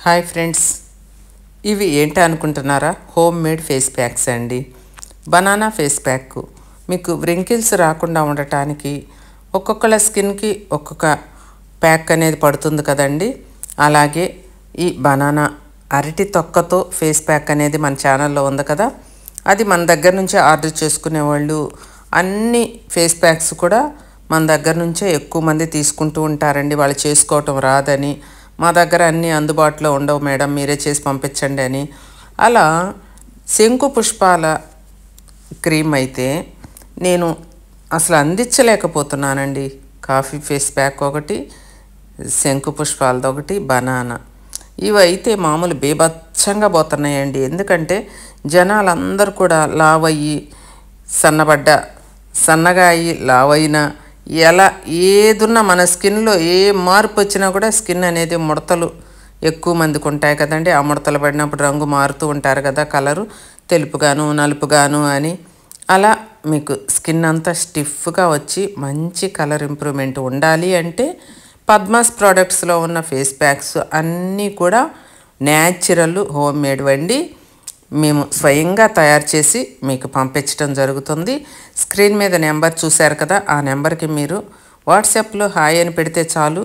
Hi friends, ఇవి ఏంటి అనుకుంటున్నారా? హోమ్ మేడ్ ఫేస్ ప్యాక్స్ అండి. బనానా ఫేస్ ప్యాక్ మీకు వ్రింకిల్స్ రాకుండా ఉండటానికి ఒక్కొక్కళ్ళ స్కిన్కి ఒక్కొక్క ప్యాక్ అనేది పడుతుంది కదండి. అలాగే ఈ బనానా అరటి తొక్కతో ఫేస్ ప్యాక్ అనేది మన ఛానల్లో ఉంది కదా. అది మన దగ్గర నుంచే ఆర్డర్ చేసుకునే వాళ్ళు అన్ని ఫేస్ ప్యాక్స్ కూడా మన దగ్గర నుంచే ఎక్కువ మంది తీసుకుంటూ ఉంటారండి. వాళ్ళు చేసుకోవటం రాదని, మా దగ్గర అన్నీ అందుబాటులో ఉండవు మేడం, మీరే చేసి పంపించండి అని. అలా శంకు పుష్పాల క్రీమ్ అయితే నేను అసలు అందించలేకపోతున్నానండి. కాఫీ ఫేస్ ప్యాక్ ఒకటి, శంకు పుష్పాలది ఒకటి, బనానా, ఇవైతే మామూలు బీభత్సంగా పోతున్నాయండి. ఎందుకంటే జనాలందరూ కూడా లావయ్యి సన్నగా అయ్యి లావైనా ఎలా ఏదున్నా మన స్కిన్లో ఏ మార్పు వచ్చినా కూడా స్కిన్ అనేది ముడతలు ఎక్కువ మందికి ఉంటాయి కదండి. ఆ ముడతలు పడినప్పుడు రంగు మారుతూ ఉంటారు కదా, కలరు తెలుపుగాను నలుపుగాను అని. అలా మీకు స్కిన్ అంతా స్టిఫ్గా వచ్చి మంచి కలర్ ఇంప్రూవ్మెంట్ ఉండాలి అంటే పద్మాస్ ప్రోడక్ట్స్లో ఉన్న ఫేస్ ప్యాక్స్ అన్నీ కూడా న్యాచురల్ హోమ్ మేడ్ వండి మేము స్వయంగా తయారు చేసి మీకు పంపించడం జరుగుతుంది. స్క్రీన్ మీద నెంబర్ చూశారు కదా, ఆ నెంబర్కి మీరు వాట్సాప్లో హాయ్ అని పెడితే చాలు.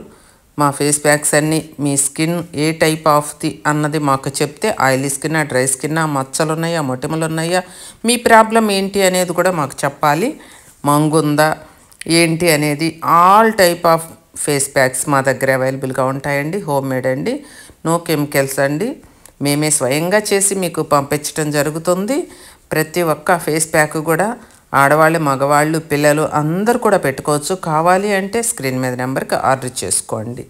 మా ఫేస్ ప్యాక్స్ అన్నీ మీ స్కిన్ ఏ టైప్ ఆఫ్ది అన్నది మాకు చెప్తే, ఆయిలీ స్కిన్నా, డ్రై స్కిన్నా, మచ్చలు ఉన్నాయా, మొటిమలు ఉన్నాయా, మీ ప్రాబ్లం ఏంటి అనేది కూడా మాకు చెప్పాలి. మంగుందా ఏంటి అనేది all type of face packs మా దగ్గర అవైలబుల్గా ఉంటాయండి. హోమ్ మేడ్ అండి, నో కెమికల్స్ అండి. మేమే స్వయంగా చేసి మీకు పంపించడం జరుగుతుంది. ప్రతి ఒక్క ఫేస్ ప్యాక్ కూడా ఆడవాళ్ళు, మగవాళ్ళు, పిల్లలు అందరూ కూడా పెట్టుకోవచ్చు. కావాలి అంటే స్క్రీన్ మీద నెంబర్కి ఆర్డర్ చేసుకోండి.